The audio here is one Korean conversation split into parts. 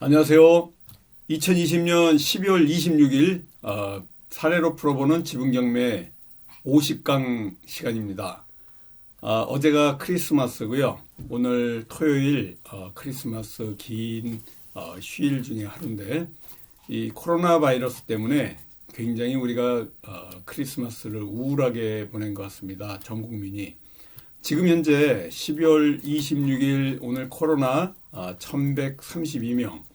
안녕하세요. 2020년 12월 26일 사례로 풀어보는 지분경매 50강 시간입니다. 어제가 크리스마스고요. 오늘 토요일 크리스마스 긴 휴일 중에 하루인데 이 코로나 바이러스 때문에 굉장히 우리가 크리스마스를 우울하게 보낸 것 같습니다. 전 국민이. 지금 현재 12월 26일 오늘 코로나 1132명.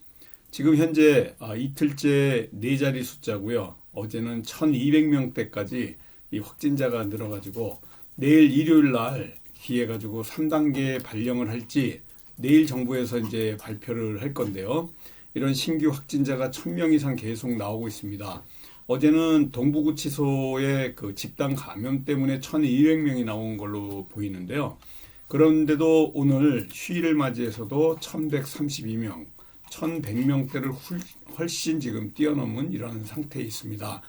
지금 현재 이틀째 네 자리 숫자고요. 어제는 1200명대까지 이 확진자가 늘어가지고 내일 일요일 날 기해 가지고 3단계 발령을 할지 내일 정부에서 이제 발표를 할 건데요. 이런 신규 확진자가 1000명 이상 계속 나오고 있습니다. 어제는 동부구치소의 그 집단 감염 때문에 1200명이 나온 걸로 보이는데요. 그런데도 오늘 휴일을 맞이해서도 1132명, 1100명대를 훨씬 지금 뛰어넘은 이런 상태에 있습니다.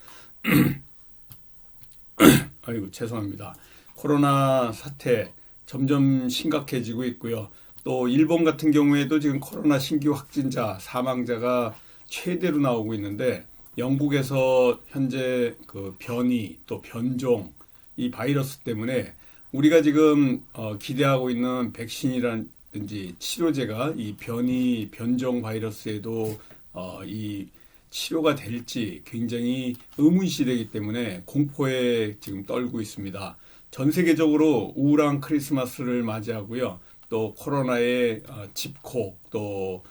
아이고, 죄송합니다. 코로나 사태 점점 심각해지고 있고요. 또 일본 같은 경우에도 지금 코로나 신규 확진자, 사망자가 최대로 나오고 있는데 영국에서 현재 그 변이 또 변종 이 바이러스 때문에 우리가 지금 기대하고 있는 백신이라든지 치료제가 이 변이 변종 바이러스에도 이 치료가 될지 굉장히 의문시되기 때문에 공포에 지금 떨고 있습니다. 전 세계적으로 우울한 크리스마스를 맞이하고요. 또 코로나의 집콕 또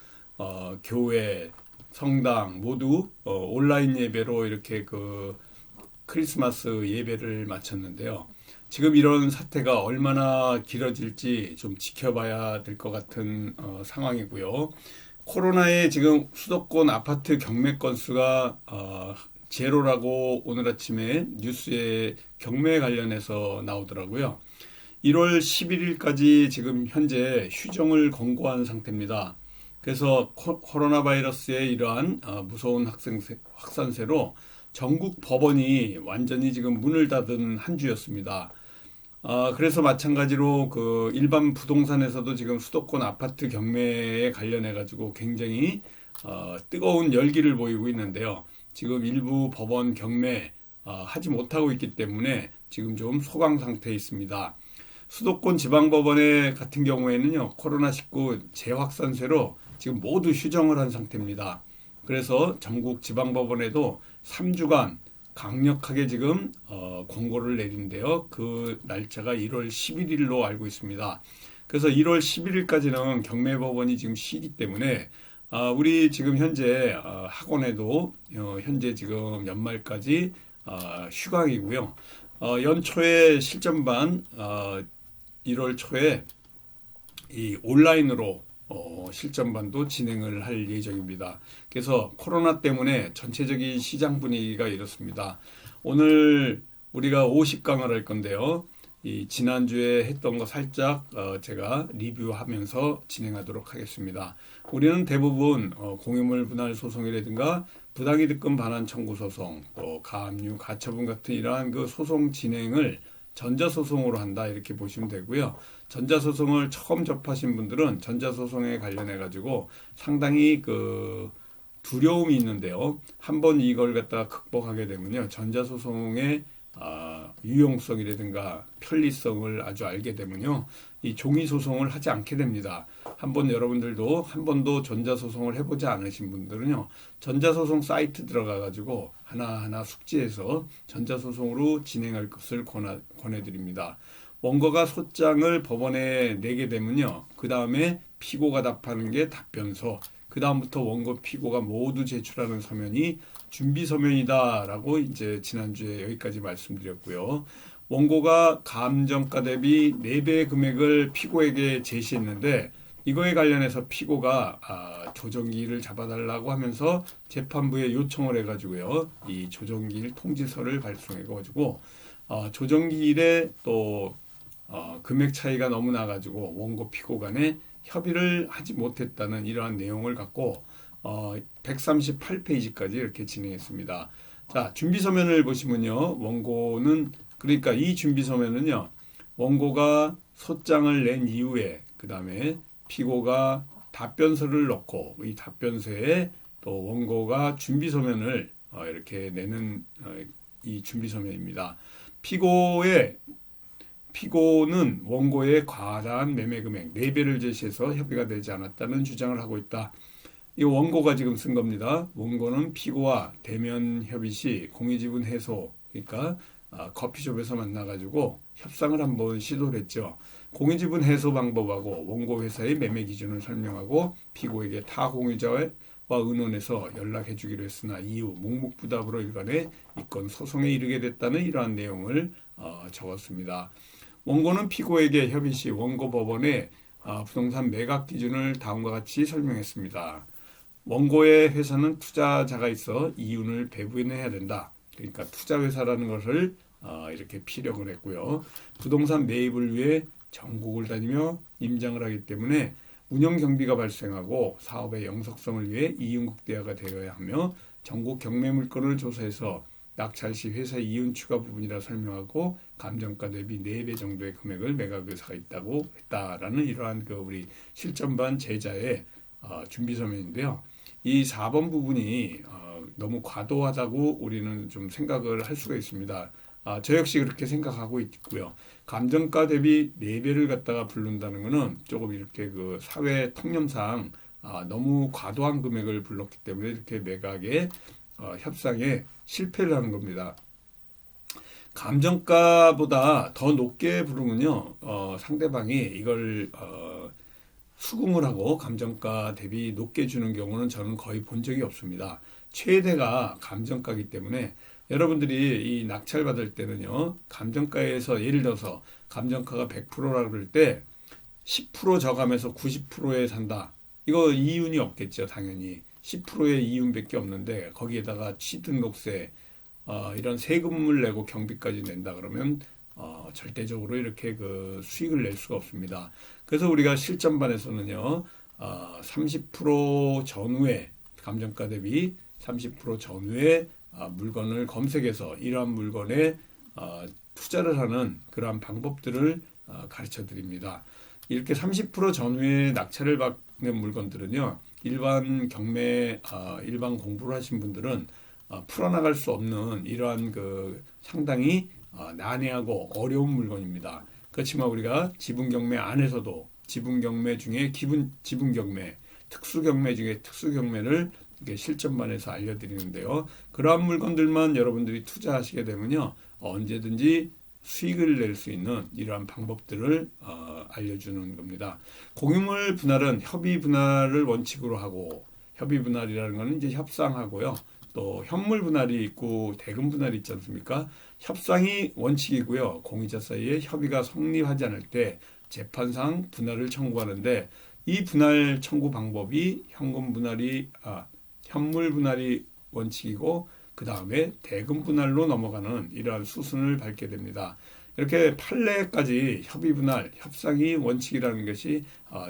교회 성당 모두 온라인 예배로 이렇게 그 크리스마스 예배를 마쳤는데요. 지금 이런 사태가 얼마나 길어질지 좀 지켜봐야 될 것 같은 상황이고요. 코로나에 지금 수도권 아파트 경매 건수가 제로라고 오늘 아침에 뉴스에 경매 관련해서 나오더라고요. 1월 11일까지 지금 현재 휴정을 권고한 상태입니다. 그래서 코로나 바이러스의 이러한 무서운 확산세로 전국 법원이 완전히 지금 문을 닫은 한 주였습니다. 그래서 마찬가지로 그 일반 부동산에서도 지금 수도권 아파트 경매에 관련해 가지고 굉장히 뜨거운 열기를 보이고 있는데요. 지금 일부 법원 경매 하지 못하고 있기 때문에 지금 좀 소강 상태에 있습니다. 수도권 지방법원의 같은 경우에는요, 코로나19 재확산세로 지금 모두 휴정을 한 상태입니다. 그래서 전국 지방법원에도 3주간 강력하게 지금 권고를 내린데요. 그 날짜가 1월 11일로 알고 있습니다. 그래서 1월 11일까지는 경매법원이 지금 쉬기 때문에 우리 지금 현재 학원에도 현재 지금 연말까지 휴강이고요. 연초에 실전반 1월 초에 이 온라인으로 실전반도 진행을 할 예정입니다. 그래서 코로나 때문에 전체적인 시장 분위기가 이렇습니다. 오늘 우리가 50강을 할 건데요. 이 지난주에 했던 거 살짝 제가 리뷰하면서 진행하도록 하겠습니다. 우리는 대부분 공유물 분할 소송이라든가 부당이득금 반환 청구 소송, 또 가압류, 가처분 같은 이러한 그 소송 진행을 전자소송으로 한다 이렇게 보시면 되고요. 전자소송을 처음 접하신 분들은 전자소송에 관련해 가지고 상당히 그 두려움이 있는데요. 한번 이걸 갖다가 극복하게 되면요. 전자소송의 유용성이라든가 편리성을 아주 알게 되면요. 이 종이소송을 하지 않게 됩니다. 한번 여러분들도 한 번도 전자소송을 해보지 않으신 분들은요. 전자소송 사이트 들어가 가지고 하나하나 숙지해서 전자소송으로 진행할 것을 권해드립니다. 원고가 소장을 법원에 내게 되면요. 그 다음에 피고가 답하는 게 답변서, 그 다음부터 원고 피고가 모두 제출하는 서면이 준비 서면이다라고 이제 지난주에 여기까지 말씀드렸고요. 원고가 감정가 대비 4배의 금액을 피고에게 제시했는데 이거에 관련해서 피고가 조정기일을 잡아달라고 하면서 재판부에 요청을 해가지고요. 이 조정기일 통지서를 발송해가지고 조정기일에 또 금액 차이가 너무 나가지고 원고 피고 간에 협의를 하지 못했다는 이러한 내용을 갖고 138페이지까지 이렇게 진행했습니다. 자, 준비서면을 보시면요. 원고는 그러니까 이 준비서면은요. 원고가 소장을 낸 이후에 그 다음에 피고가 답변서를 넣고 이 답변서에 또 원고가 준비 서면을 이렇게 내는 이 준비 서면입니다. 피고는 원고의 과다한 매매 금액 4배를 제시해서 협의가 되지 않았다는 주장을 하고 있다. 이 원고가 지금 쓴 겁니다. 원고는 피고와 대면 협의 시 공유지분 해소, 그러니까 커피숍에서 만나가지고 협상을 한번 시도를 했죠. 공유지분 해소 방법하고 원고 회사의 매매 기준을 설명하고 피고에게 타 공유자와 의논해서 연락해 주기로 했으나 이후 묵묵부답으로 일관해 이 건 소송에 이르게 됐다는 이러한 내용을 적었습니다. 원고는 피고에게 협의 시 원고 법원에 부동산 매각 기준을 다음과 같이 설명했습니다. 원고의 회사는 투자자가 있어 이윤을 배분해야 된다. 그러니까 투자회사라는 것을 이렇게 피력을 했고요. 부동산 매입을 위해 전국을 다니며 임장을 하기 때문에 운영 경비가 발생하고 사업의 영속성을 위해 이윤국대화가 되어야 하며 전국 경매 물건을 조사해서 낙찰 시 회사 이윤 추가 부분이라 설명하고 감정가 대비 4배 정도의 금액을 매각 의사가 있다고 했다라는 이러한 우리 실전반 제자의 준비 서면인데요. 이 4번 부분이 너무 과도하다고 우리는 좀 생각을 할 수가 있습니다. 저 역시 그렇게 생각하고 있고요. 감정가 대비 4배를 갖다가 부른다는 것은 조금 이렇게 사회 통념상 너무 과도한 금액을 불렀기 때문에 이렇게 매각에 협상에 실패를 하는 겁니다. 감정가보다 더 높게 부르면요, 상대방이 이걸 수긍을 하고 감정가 대비 높게 주는 경우는 저는 거의 본 적이 없습니다. 최대가 감정가이기 때문에 여러분들이 이 낙찰 받을 때는요, 감정가에서 예를 들어서 감정가가 100%라 그럴 때 10% 저감해서 90%에 산다. 이거 이윤이 없겠죠, 당연히. 10%의 이윤밖에 없는데 거기에다가 취등록세, 이런 세금을 내고 경비까지 낸다 그러면 절대적으로 이렇게 수익을 낼 수가 없습니다. 그래서 우리가 실전반에서는요, 30% 전후에 감정가 대비 30% 전후에 물건을 검색해서 이러한 물건에 투자를 하는 그러한 방법들을 가르쳐 드립니다. 이렇게 30% 전후에 낙찰을 받는 물건들은요, 일반 경매, 일반 공부를 하신 분들은 풀어나갈 수 없는 이러한 상당히 난해하고 어려운 물건입니다. 그렇지만 우리가 지분경매 안에서도 지분경매 중에 지분경매, 특수경매 중에 특수경매를 실전반에서 알려드리는데요. 그러한 물건들만 여러분들이 투자하시게 되면요, 언제든지 수익을 낼 수 있는 이러한 방법들을 알려주는 겁니다. 공유물 분할은 협의 분할을 원칙으로 하고, 협의 분할이라는 것은 이제 협상하고요. 또 현물 분할이 있고 대금 분할이 있지 않습니까? 협상이 원칙이고요. 공유자 사이에 협의가 성립하지 않을 때 재판상 분할을 청구하는데, 이 분할 청구 방법이 현물 분할이 원칙이고 그 다음에 대금 분할로 넘어가는 이러한 수순을 밟게 됩니다. 이렇게 판례까지 협의 분할, 협상이 원칙이라는 것이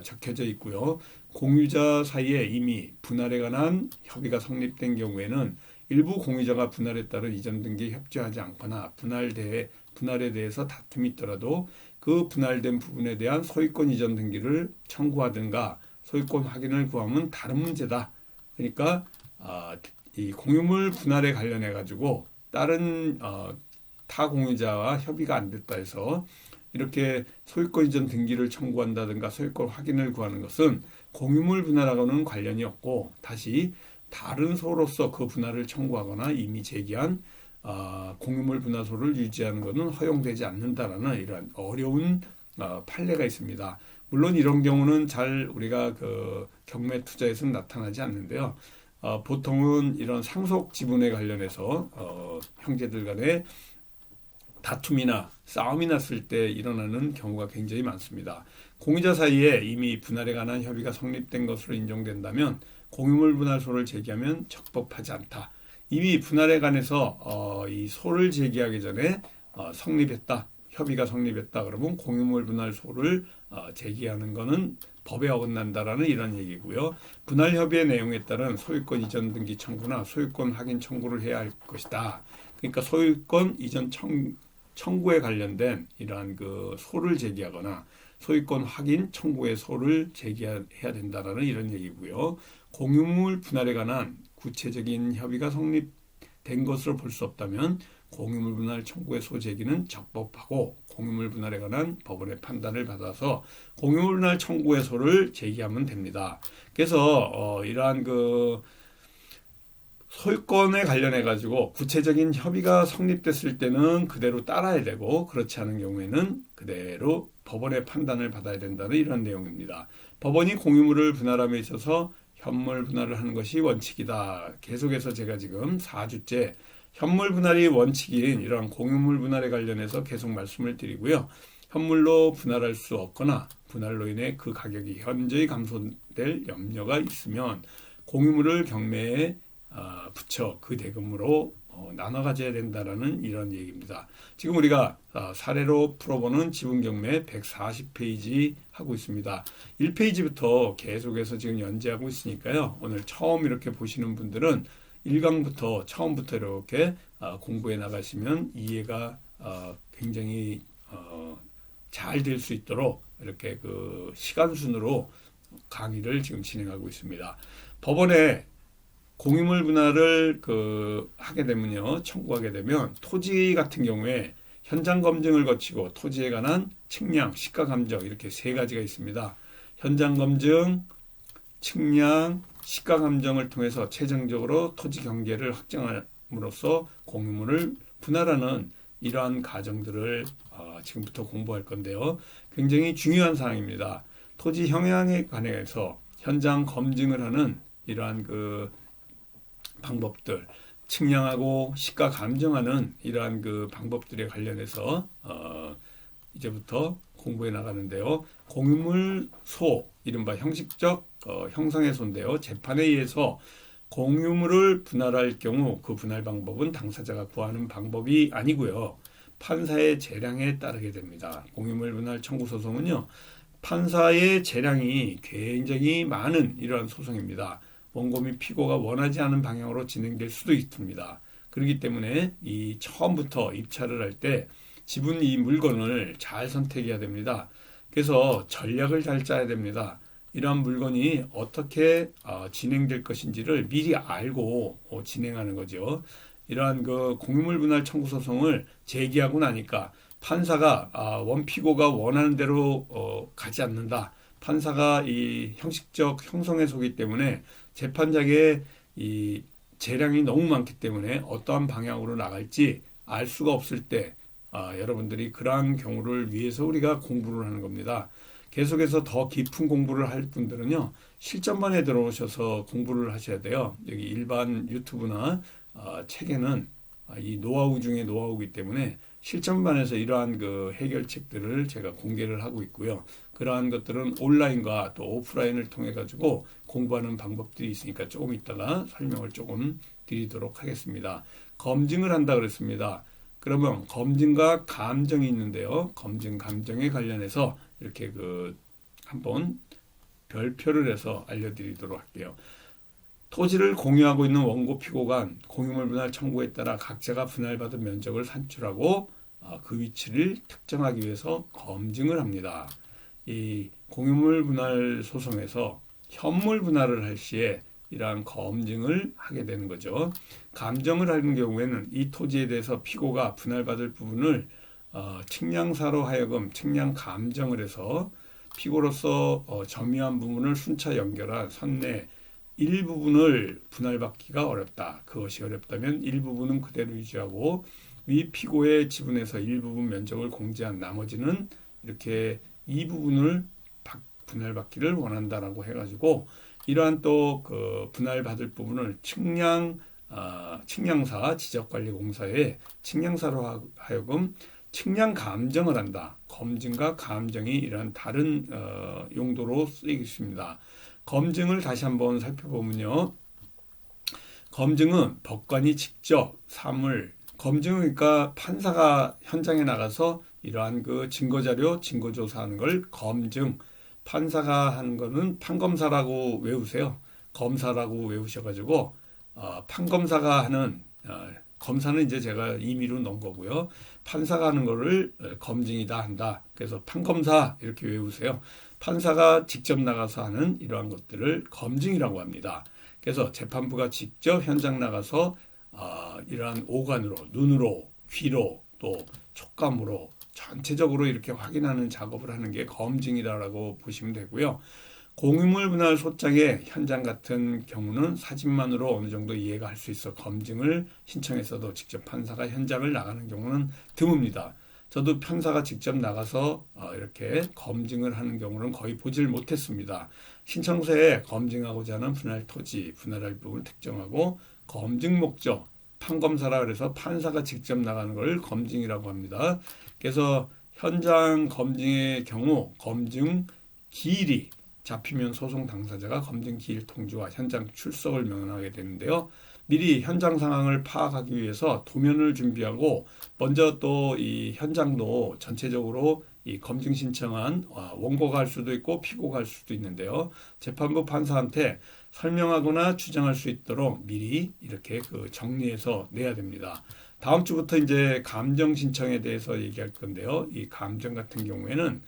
적혀져 있고요. 공유자 사이에 이미 분할에 관한 협의가 성립된 경우에는 일부 공유자가 분할에 따른 이전 등기에 협조하지 않거나 분할에 대해서 다툼이 있더라도 그 분할된 부분에 대한 소유권 이전 등기를 청구하든가 소유권 확인을 구하면 다른 문제다. 그러니까 이 공유물 분할에 관련해 가지고 다른 타 공유자와 협의가 안 됐다 해서 이렇게 소유권 이전 등기를 청구한다든가 소유권 확인을 구하는 것은 공유물 분할하고는 관련이 없고 다시 다른 소로서 그 분할을 청구하거나 이미 제기한 공유물 분할소를 유지하는 것은 허용되지 않는다라는 이러한 어려운 판례가 있습니다. 물론 이런 경우는 잘 우리가 경매 투자에서는 나타나지 않는데요. 보통은 이런 상속 지분에 관련해서 형제들 간에 다툼이나 싸움이 났을 때 일어나는 경우가 굉장히 많습니다. 공유자 사이에 이미 분할에 관한 협의가 성립된 것으로 인정된다면 공유물 분할소를 제기하면 적법하지 않다. 이미 분할에 관해서 이 소를 제기하기 전에 성립했다. 협의가 성립했다. 그러면 공유물 분할소를 제기하는 것은 법에 어긋난다라는 이런 얘기고요. 분할 협의의 내용에 따른 소유권 이전 등기 청구나 소유권 확인 청구를 해야 할 것이다. 그러니까 소유권 이전 청구에 관련된 이러한 소를 제기하거나 소유권 확인 청구의 소를 제기해야 된다라는 이런 얘기고요. 공유물 분할에 관한 구체적인 협의가 성립된 것으로 볼 수 없다면 공유물 분할 청구의 소 제기는 적법하고 공유물 분할에 관한 법원의 판단을 받아서 공유물 분할 청구의 소를 제기하면 됩니다. 그래서 이러한 그 소유권에 관련해 가지고 구체적인 협의가 성립됐을 때는 그대로 따라야 되고 그렇지 않은 경우에는 그대로 법원의 판단을 받아야 된다는 이런 내용입니다. 법원이 공유물을 분할함에 있어서 현물 분할을 하는 것이 원칙이다. 계속해서 제가 지금 4주째 현물 분할이 원칙인 이러한 공유물 분할에 관련해서 계속 말씀을 드리고요. 현물로 분할할 수 없거나 분할로 인해 그 가격이 현저히 감소될 염려가 있으면 공유물을 경매에 붙여 그 대금으로 나눠 가져야 된다라는 이런 얘기입니다. 지금 우리가 사례로 풀어보는 지분경매 140페이지 하고 있습니다. 1페이지부터 계속해서 지금 연재하고 있으니까요. 오늘 처음 이렇게 보시는 분들은 1강부터 처음부터 이렇게 공부해 나가시면 이해가 굉장히 잘 될 수 있도록 이렇게 그 시간 순으로 강의를 지금 진행하고 있습니다. 법원에 공유물 분할을 하게 되면요, 청구하게 되면 토지 같은 경우에 현장 검증을 거치고 토지에 관한 측량, 시가 감정 이렇게 세 가지가 있습니다. 현장 검증, 측량, 시가 감정을 통해서 최종적으로 토지 경계를 확정함으로써 공유물을 분할하는 이러한 과정들을 지금부터 공부할 건데요. 굉장히 중요한 사항입니다. 토지 형향에 관해서 현장 검증을 하는 이러한 그 방법들, 측량하고 시가 감정하는 이러한 그 방법들에 관련해서 이제부터 공부해 나가는데요. 공유물 소, 이른바 형식적 형성의 소인데요. 재판에 의해서 공유물을 분할할 경우 그 분할 방법은 당사자가 구하는 방법이 아니고요. 판사의 재량에 따르게 됩니다. 공유물 분할 청구 소송은요. 판사의 재량이 굉장히 많은 이러한 소송입니다. 원고 및 피고가 원하지 않은 방향으로 진행될 수도 있습니다. 그렇기 때문에 이 처음부터 입찰을 할 때 지분 이 물건을 잘 선택해야 됩니다. 그래서 전략을 잘 짜야 됩니다. 이러한 물건이 어떻게 진행될 것인지를 미리 알고 진행하는 거죠. 이러한 그 공유물 분할 청구 소송을 제기하고 나니까 판사가 원피고가 원하는 대로 가지 않는다. 판사가 이 형식적 형성에 속이기 때문에 재판장의 이 재량이 너무 많기 때문에 어떠한 방향으로 나갈지 알 수가 없을 때 여러분들이 그러한 경우를 위해서 우리가 공부를 하는 겁니다. 계속해서 더 깊은 공부를 할 분들은요, 실전반에 들어오셔서 공부를 하셔야 돼요. 여기 일반 유튜브나 책에는 이 노하우 중에 노하우이기 때문에 실전반에서 이러한 그 해결책들을 제가 공개를 하고 있고요. 그러한 것들은 온라인과 또 오프라인을 통해 가지고 공부하는 방법들이 있으니까 조금 이따가 설명을 조금 드리도록 하겠습니다. 검증을 한다 그랬습니다. 그러면 검증과 감정이 있는데요. 검증, 감정에 관련해서 이렇게 한번 별표를 해서 알려드리도록 할게요. 토지를 공유하고 있는 원고 피고 간 공유물 분할 청구에 따라 각자가 분할받은 면적을 산출하고 그 위치를 특정하기 위해서 검증을 합니다. 이 공유물 분할 소송에서 현물 분할을 할 시에 이러한 검증을 하게 되는 거죠. 감정을 하는 경우에는 이 토지에 대해서 피고가 분할받을 부분을 측량사로 하여금 측량 감정을 해서 피고로서 점유한 부분을 순차 연결한 선내 일부분을 분할받기가 어렵다. 그것이 어렵다면 일부분은 그대로 유지하고 위 피고의 지분에서 일부분 면적을 공제한 나머지는 이렇게 이 부분을 분할받기를 원한다라고 해가지고 이러한 또 그 분할받을 부분을 측량사 지적관리공사에 측량사로 하여금 측량 감정을 한다. 검증과 감정이 이러한 다른 용도로 쓰이고 있습니다. 검증을 다시 한번 살펴보면요. 검증은 법관이 직접 사물, 검증은 그러니까 판사가 현장에 나가서 이러한 그 증거자료, 증거조사하는 걸 검증, 판사가 하는 거는 판검사라고 외우세요. 검사라고 외우셔가지고 판검사가 하는 검사는 이제 제가 임의로 넣은 거고요. 판사가 하는 거를 검증이다 한다. 그래서 판검사 이렇게 외우세요. 판사가 직접 나가서 하는 이러한 것들을 검증이라고 합니다. 그래서 재판부가 직접 현장 나가서 이러한 오간으로, 눈으로, 귀로, 또 촉감으로 전체적으로 이렇게 확인하는 작업을 하는 게 검증이라고 보시면 되고요. 공유물 분할 소장의 현장 같은 경우는 사진만으로 어느 정도 이해가 할 수 있어 검증을 신청해서도 직접 판사가 현장을 나가는 경우는 드뭅니다. 저도 판사가 직접 나가서 이렇게 검증을 하는 경우는 거의 보질 못했습니다. 신청서에 검증하고자 하는 분할 토지, 분할할 부분을 특정하고 검증 목적, 판검사라 그래서 판사가 직접 나가는 걸 검증이라고 합니다. 그래서 현장 검증의 경우 검증 기일이 잡히면 소송 당사자가 검증 기일 통지와 현장 출석을 명령하게 되는데요. 미리 현장 상황을 파악하기 위해서 도면을 준비하고 먼저 또 이 현장도 전체적으로 이 검증 신청한 원고가 할 수도 있고 피고가 할 수도 있는데요. 재판부 판사한테 설명하거나 주장할 수 있도록 미리 이렇게 정리해서 내야 됩니다. 다음 주부터 이제 감정 신청에 대해서 얘기할 건데요. 이 감정 같은 경우에는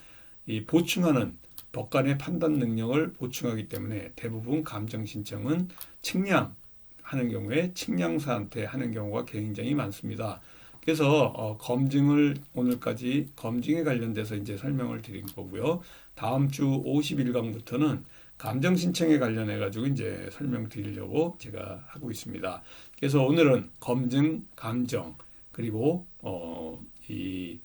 이 보충하는 법관의 판단 능력을 보충하기 때문에 대부분 감정 신청은 측량하는 경우에 측량사한테 하는 경우가 굉장히 많습니다. 그래서 검증을 오늘까지 검증에 관련돼서 이제 설명을 드린 거고요. 다음 주 51강부터는 감정 신청에 관련해 가지고 이제 설명드리려고 제가 하고 있습니다. 그래서 오늘은 검증, 감정 그리고 이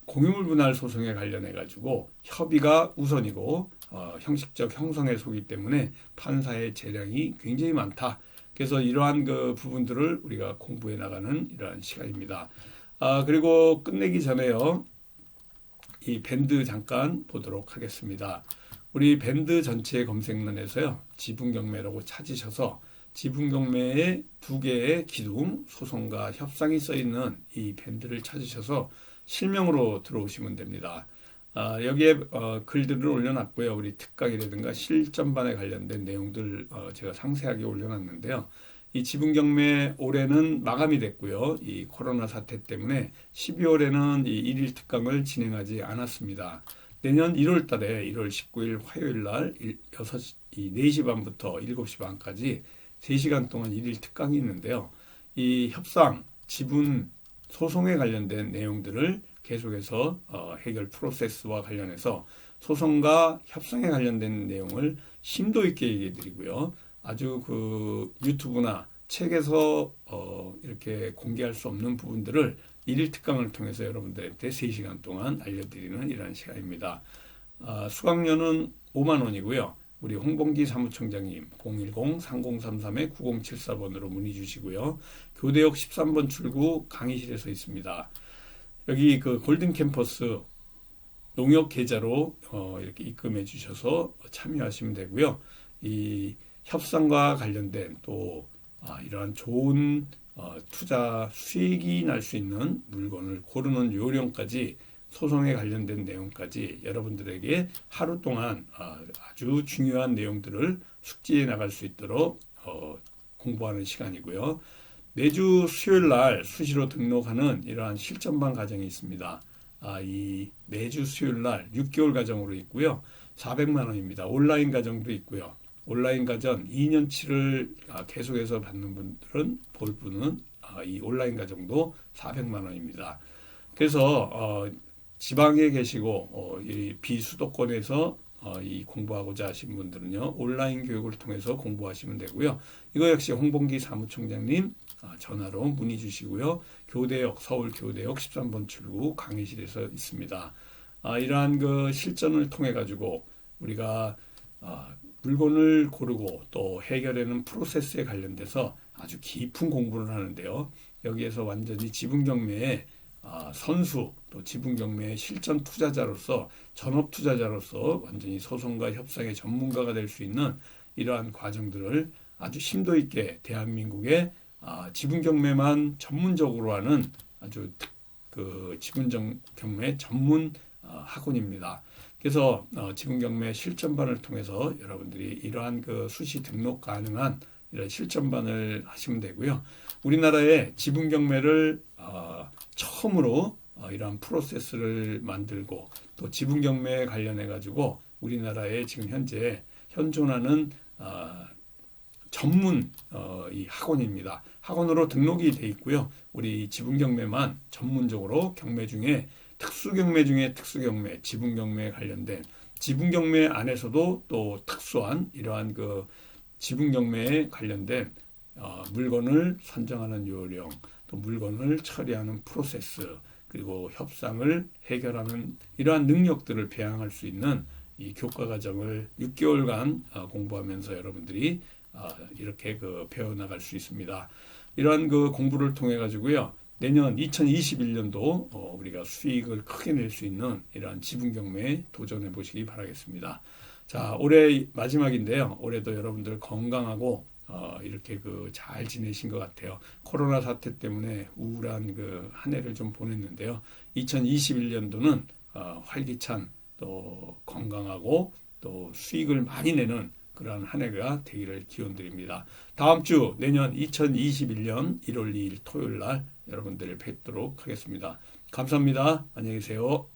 공유물 분할 소송에 관련해 가지고 협의가 우선이고 형식적 형성에 속이기 때문에 판사의 재량이 굉장히 많다. 그래서 이러한 부분들을 우리가 공부해 나가는 이러한 시간입니다. 그리고 끝내기 전에요. 이 밴드 잠깐 보도록 하겠습니다. 우리 밴드 전체 검색란에서요. 지분경매라고 찾으셔서 지분경매에 2개의 기둥, 소송과 협상이 써 있는 이 밴드를 찾으셔서 실명으로 들어오시면 됩니다. 여기에 글들을 올려놨고요. 우리 특강이라든가 실전반에 관련된 내용들 제가 상세하게 올려놨는데요. 이 지분경매 올해는 마감이 됐고요. 이 코로나 사태 때문에 12월에는 이 일일 특강을 진행하지 않았습니다. 내년 1월 달에 1월 19일 화요일 날 4시 반부터 7시 반까지 3시간 동안 일일 특강이 있는데요. 이 협상, 지분, 소송에 관련된 내용들을 계속해서 해결 프로세스와 관련해서 소송과 협상에 관련된 내용을 심도 있게 얘기해 드리고요. 아주 유튜브나 책에서 이렇게 공개할 수 없는 부분들을 일일 특강을 통해서 여러분들한테 3시간 동안 알려드리는 이런 시간입니다. 수강료는 5만 원이고요. 우리 홍범기 사무총장님 010-3033-9074번으로 문의 주시고요. 교대역 13번 출구 강의실에서 있습니다. 여기 골든 캠퍼스 농협 계좌로 이렇게 입금해 주셔서 참여하시면 되고요. 이 협상과 관련된 또 이러한 좋은 투자 수익이 날 수 있는 물건을 고르는 요령까지 소송에 관련된 내용까지 여러분들에게 하루 동안 아주 중요한 내용들을 숙지해 나갈 수 있도록 공부하는 시간이고요. 매주 수요일 날 수시로 등록하는 이러한 실전반 과정이 있습니다. 이 매주 수요일 날 6개월 과정으로 있고요. 400만 원입니다. 온라인 과정도 있고요. 온라인 과정 2년치를 계속해서 받는 분들은 볼 분은 이 온라인 과정도 400만 원입니다. 그래서 지방에 계시고 이 비수도권에서 이 공부하고자 하신 분들은요. 온라인 교육을 통해서 공부하시면 되고요. 이거 역시 홍범기 사무총장님 전화로 문의 주시고요. 교대역 서울교대역 13번 출구 강의실에서 있습니다. 이러한 실전을 통해 가지고 우리가 물건을 고르고 또 해결하는 프로세스에 관련돼서 아주 깊은 공부를 하는데요. 여기에서 완전히 지분경매의 선수 또 지분경매의 실전 투자자로서 전업 투자자로서 완전히 소송과 협상의 전문가가 될 수 있는 이러한 과정들을 아주 심도 있게 대한민국의 지분경매만 전문적으로 하는 아주 지분경매 전문 학원입니다. 그래서 지분경매 실전반을 통해서 여러분들이 이러한 수시 등록 가능한 이런 실전반을 하시면 되고요. 우리나라의 지분 경매를 처음으로 이러한 프로세스를 만들고 또 지분 경매에 관련해 가지고 우리나라에 지금 현재 현존하는 전문 이 학원입니다. 학원으로 등록이 돼 있고요. 우리 지분 경매만 전문적으로 경매 중에 특수 경매 중에 특수 경매, 지분 경매에 관련된 지분 경매 안에서도 또 특수한 이러한 그 지분 경매에 관련된 물건을 선정하는 요령, 또 물건을 처리하는 프로세스, 그리고 협상을 해결하는 이러한 능력들을 배양할 수 있는 이 교과 과정을 6개월간 공부하면서 여러분들이 이렇게 그 배워나갈 수 있습니다. 이러한 그 공부를 통해 가지고요. 내년 2021년도 우리가 수익을 크게 낼 수 있는 이러한 지분 경매에 도전해 보시기 바라겠습니다. 자, 올해 마지막인데요. 올해도 여러분들 건강하고 이렇게 그 잘 지내신 것 같아요. 코로나 사태 때문에 우울한 그 한 해를 좀 보냈는데요. 2021년도는 활기찬 또 건강하고 또 수익을 많이 내는 그러한 한 해가 되기를 기원드립니다. 다음 주 내년 2021년 1월 2일 토요일 날 여러분들을 뵙도록 하겠습니다. 감사합니다. 안녕히 계세요.